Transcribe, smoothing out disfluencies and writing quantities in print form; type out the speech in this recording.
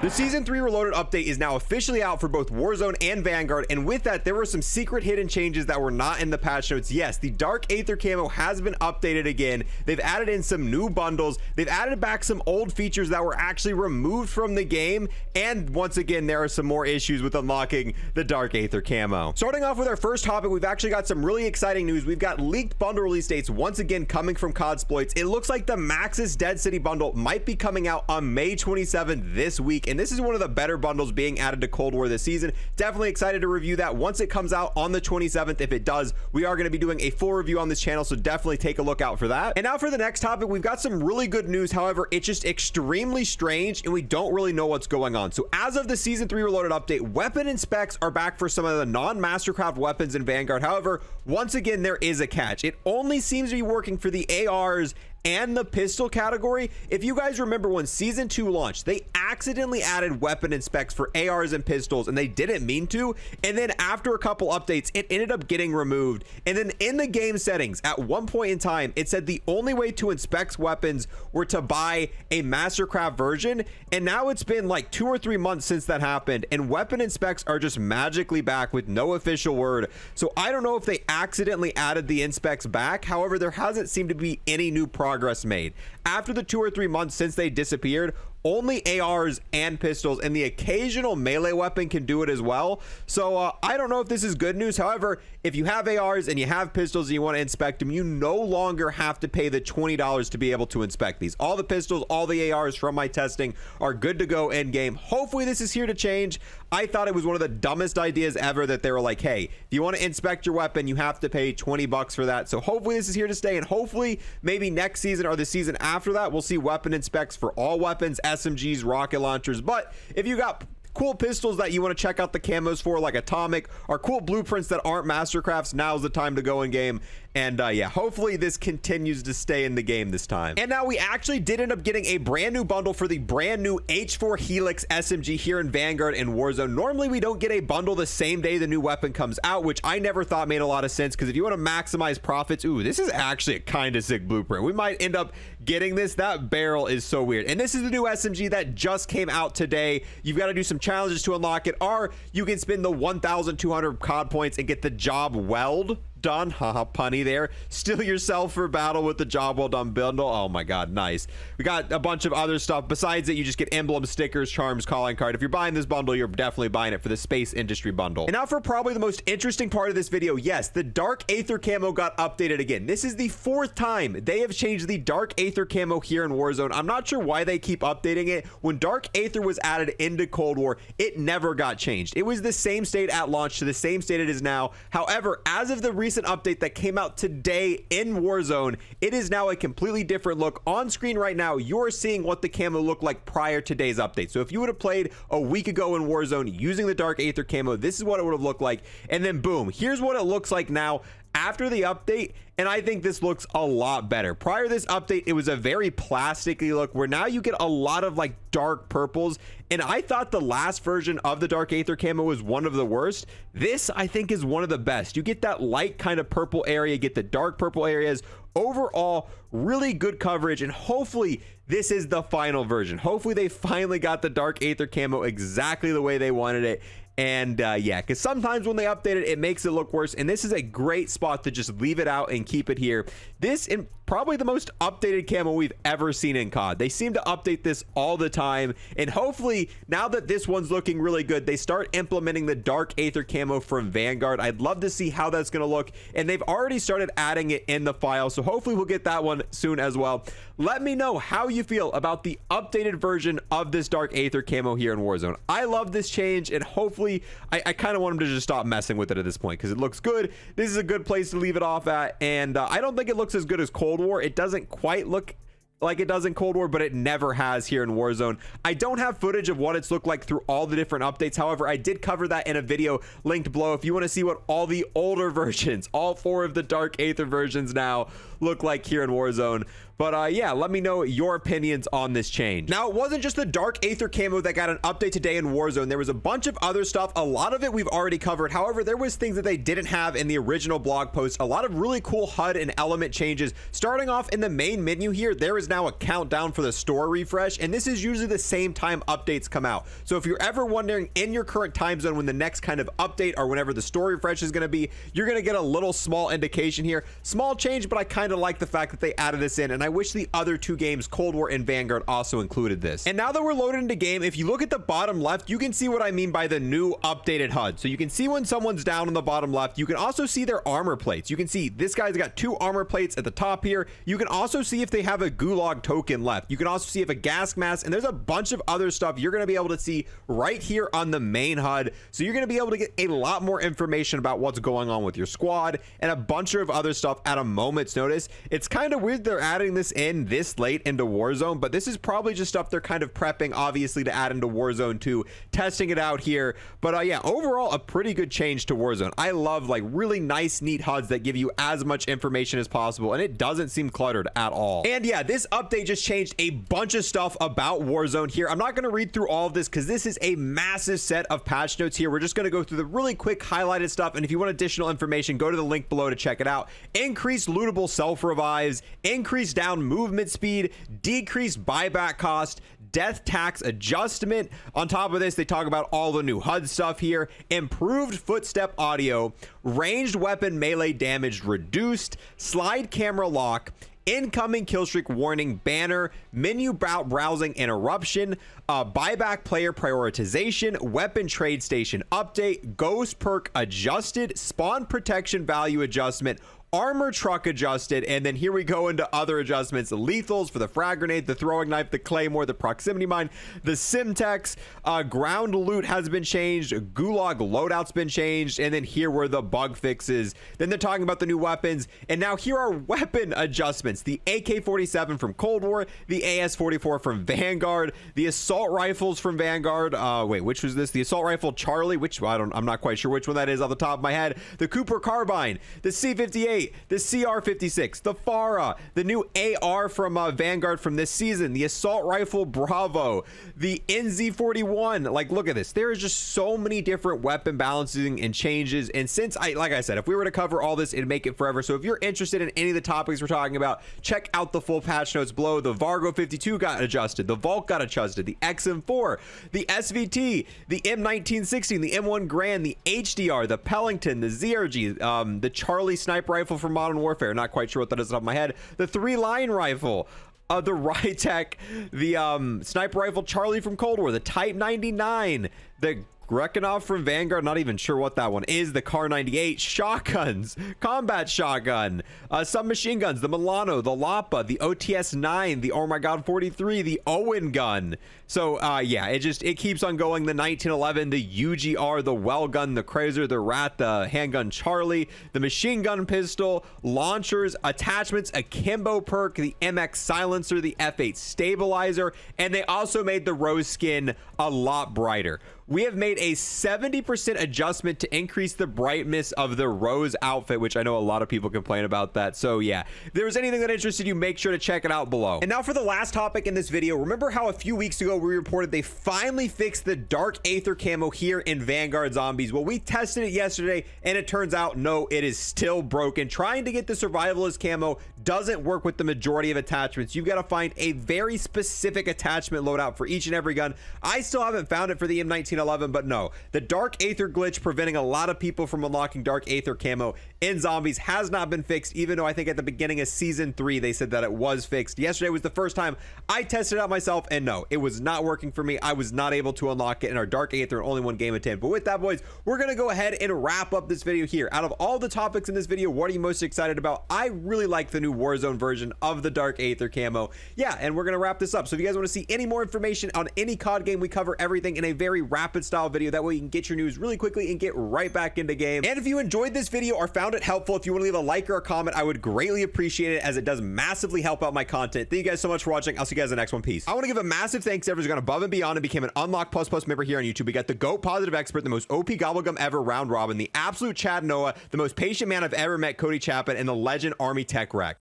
The Season 3 Reloaded update is now officially out for both Warzone and Vanguard, and with that, there were some secret hidden changes that were not in the patch notes. Yes, the Dark Aether camo has been updated again. They've added in some new bundles. They've added back some old features that were actually removed from the game, and once again, there are some more issues with unlocking the Dark Aether camo. Starting off with our first topic, we've actually got some really exciting news. We've got leaked bundle release dates once again coming from CODSploitz. It looks like the Maxis Dead City bundle might be coming out on May 27th this week, and this is one of the better bundles being added to Cold War this season. Definitely excited to review that once it comes out on the 27th. If it does, we are going to be doing a full review on this channel, so definitely take a look out for that. And now for the next topic, we've got some really good news. However, it's just extremely strange and we don't really know what's going on. So as of the Season 3 Reloaded update, weapon and specs are back for some of the non-Mastercraft weapons in Vanguard. However, once again, there is a catch. It only seems to be working for the ARs and the pistol category. If you guys remember when Season 2 launched, they accidentally added weapon and specs for ARs and pistols, and they didn't mean to. And then after a couple updates, it ended up getting removed. And then in the game settings, at one point in time, it said the only way to inspect weapons were to buy a Mastercraft version. And now it's been like 2 or 3 months since that happened, and weapon and specs are just magically back with no official word. So I don't know if they accidentally added the inspects back. However, there hasn't seemed to be any new progress made. After the 2 or 3 months since they disappeared, only ARs and pistols and the occasional melee weapon can do it as well. So I don't know if this is good news. However, if you have ARs and you have pistols and you want to inspect them, you no longer have to pay the $20 to be able to inspect these. All the pistols, all the ARs from my testing are good to go in game. Hopefully this is here to change. I thought it was one of the dumbest ideas ever that they were like, hey, if you want to inspect your weapon, you have to pay 20 bucks for that. So hopefully this is here to stay, and hopefully maybe next season or the season after that, we'll see weapon inspects for all weapons, SMGs, rocket launchers. But if you got cool pistols that you want to check out the camos for, like Atomic, or cool blueprints that aren't Mastercrafts, now's the time to go in game. And yeah, hopefully this continues to stay in the game this time. And now we actually did end up getting a brand new bundle for the brand new H4 Helix SMG here in Vanguard and Warzone. Normally we don't get a bundle the same day the new weapon comes out, which I never thought made a lot of sense, because if you want to maximize profits, ooh, this is actually a kind of sick blueprint. We might end up getting this. That barrel is so weird. And this is the new SMG that just came out today. You've got to do some challenges to unlock it, or you can spend the 1,200 COD points and get the job weld done. Haha, punny there. Steal yourself for battle with the job well done bundle. Oh my god, nice. We got a bunch of other stuff besides it. You just get emblems, stickers, charms, calling card. If you're buying this bundle, you're definitely buying it for the space industry bundle. And now for probably the most interesting part of this video. Yes, the Dark Aether camo got updated again. This is the 4th time they have changed the Dark Aether camo here in Warzone. I'm not sure why they keep updating it. When Dark Aether was added into Cold War, it never got changed. It was the same state at launch to the same state it is now. However, as of the recent update that came out today in Warzone, it is now a completely different look. On screen right now, you're seeing what the camo looked like prior to today's update. So if you would have played a week ago in Warzone using the Dark Aether camo, this is what it would have looked like. And then boom, here's what it looks like now after the update, and I think this looks a lot better. Prior to this update, it was a very plasticky look, where now you get a lot of like dark purples, and I thought the last version of the Dark Aether camo was one of the worst. This, I think, is one of the best. You get that light kind of purple area, get the dark purple areas. Overall, really good coverage, and hopefully this is the final version. Hopefully they finally got the Dark Aether camo exactly the way they wanted it. And yeah, because sometimes when they update it, it makes it look worse, and this is a great spot to just leave it out and keep it here. This is probably the most updated camo we've ever seen in COD. They seem to update this all the time, and hopefully now that this one's looking really good, they start implementing the Dark Aether camo from Vanguard. I'd love to see how that's going to look, and they've already started adding it in the file, so hopefully we'll get that one soon as well. Let me know how you feel about the updated version of this Dark Aether camo here in Warzone. I love this change, and hopefully I kind of want them to just stop messing with it at this point, because it looks good. This is a good place to leave it off at, and I don't think it looks as good as Cold War. It doesn't quite look like it does in Cold War, but it never has here in Warzone. I don't have footage of what it's looked like through all the different updates. However, I did cover that in a video linked below if you want to see what all the older versions, all 4 of the Dark Aether versions now look like here in Warzone. But yeah, let me know your opinions on this change. Now, it wasn't just the Dark Aether camo that got an update today in Warzone. There was a bunch of other stuff. A lot of it we've already covered. However, there was things that they didn't have in the original blog post. A lot of really cool HUD and element changes. Starting off in the main menu here, there is now a countdown for the store refresh, and this is usually the same time updates come out. So if you're ever wondering in your current time zone when the next kind of update or whenever the store refresh is going to be, you're going to get a little small indication here. Small change, but I kind of like the fact that they added this in, and I wish the other two games, Cold War and Vanguard, also included this. And now that we're loaded into game, if you look at the bottom left, you can see what I mean by the new updated HUD. So you can see when someone's down on the bottom left. You can also see their armor plates. You can see this guy's got 2 armor plates at the top here. You can also see if they have a gulag token left. You can also see if a gas mask, and there's a bunch of other stuff you're going to be able to see right here on the main HUD. So you're going to be able to get a lot more information about what's going on with your squad and a bunch of other stuff at a moment's notice. It's kind of weird they're adding this in this late into Warzone, but this is probably just stuff they're kind of prepping, obviously, to add into Warzone 2, testing it out here. But yeah, overall, a pretty good change to Warzone. I love like really nice, neat HUDs that give you as much information as possible, and it doesn't seem cluttered at all. And yeah, this update just changed a bunch of stuff about Warzone here. I'm not going to read through all of this because this is a massive set of patch notes here. We're just going to go through the really quick highlighted stuff, and if you want additional information, go to the link below to check it out. Increased lootable self revives, increased down movement speed, decreased buyback cost, death tax adjustment. On top of this, they talk about all the new HUD stuff here, improved footstep audio, ranged weapon melee damage reduced, slide camera lock, incoming killstreak warning banner, menu browsing interruption, buyback player prioritization, weapon trade station update, ghost perk adjusted, spawn protection value adjustment, armor truck adjusted, and then here we go into other adjustments: lethals for the frag grenade, the throwing knife, the claymore, the proximity mine, the simtex, ground loot has been changed, gulag loadout's been changed, and then here were the bug fixes. Then they're talking about the new weapons, and now here are weapon adjustments: the AK-47 from Cold War, the AS-44 from Vanguard, the assault rifles from Vanguard, wait, which was this? The assault rifle Charlie, which I'm not quite sure which one that is off the top of my head, the Cooper carbine, the C58, the CR56, the Farah, the new AR from Vanguard from this season, the assault rifle Bravo, the NZ41. Like, look at this. There is just so many different weapon balancing and changes, and since like I said, if we were to cover all this, it'd make it forever. So if you're interested in any of the topics we're talking about, check out the full patch notes below. The Vargo 52 got adjusted, the Vault got adjusted, the XM4, the SVT, the M1916, the M1 Grand, the HDR, the Pellington, the ZRG, the Charlie sniper rifle from Modern Warfare, not quite sure what that is off my head, the 3-line rifle, the Rytec, the sniper rifle Charlie from Cold War, the Type 99, the Grekhanov from Vanguard, not even sure what that one is, the Kar 98, shotguns, combat shotgun, submachine guns, the Milano, the Lapa, the OTS-9, the Oh My God 43, the Owen gun. So yeah, it keeps on going. The 1911, the UGR, the Well gun, the Cruiser, the Rat, the handgun Charlie, the machine gun pistol, launchers, attachments, akimbo perk, the MX silencer, the F8 stabilizer, and they also made the Rose skin a lot brighter. We have made a 70% adjustment to increase the brightness of the Rose outfit, which I know a lot of people complain about that. So yeah, if there's anything that interested you, make sure to check it out below. And now for the last topic in this video. Remember how a few weeks ago we reported they finally fixed the Dark Aether camo here in Vanguard Zombies? Well, we tested it yesterday, and it turns out, no, it is still broken. Trying to get the Survivalist camo doesn't work with the majority of attachments. You've got to find a very specific attachment loadout for each and every gun. I still haven't found it for the M1911, but no, the Dark Aether glitch preventing a lot of people from unlocking Dark Aether camo in Zombies has not been fixed, even though I think at the beginning of season 3 they said that it was fixed. Yesterday was the first time I tested it out myself, and no, it was not working for me. I was not able to unlock it in our Dark Aether in only one game attempt. But with that, boys, we're gonna go ahead and wrap up this video here. Out of all the topics in this video, what are you most excited about? I really like the new Warzone version of the Dark Aether camo. Yeah, and we're gonna wrap this up. So if you guys want to see any more information on any COD game, we cover everything in a very rapid style video. That way you can get your news really quickly and get right back into game. And if you enjoyed this video or found it helpful, if you want to leave a like or a comment, I would greatly appreciate it, as it does massively help out my content. Thank you guys so much for watching. I'll see you guys in the next one. Peace. I want to give a massive thanks to everyone who's gone above and beyond and became an Unlock Plus Plus member here on YouTube. We got the GOAT Positive Expert, the most OP Gobblegum ever, Round Robin, the absolute Chad Noah, the most patient man I've ever met, Cody Chapin, and the legend Army Tech Wreck.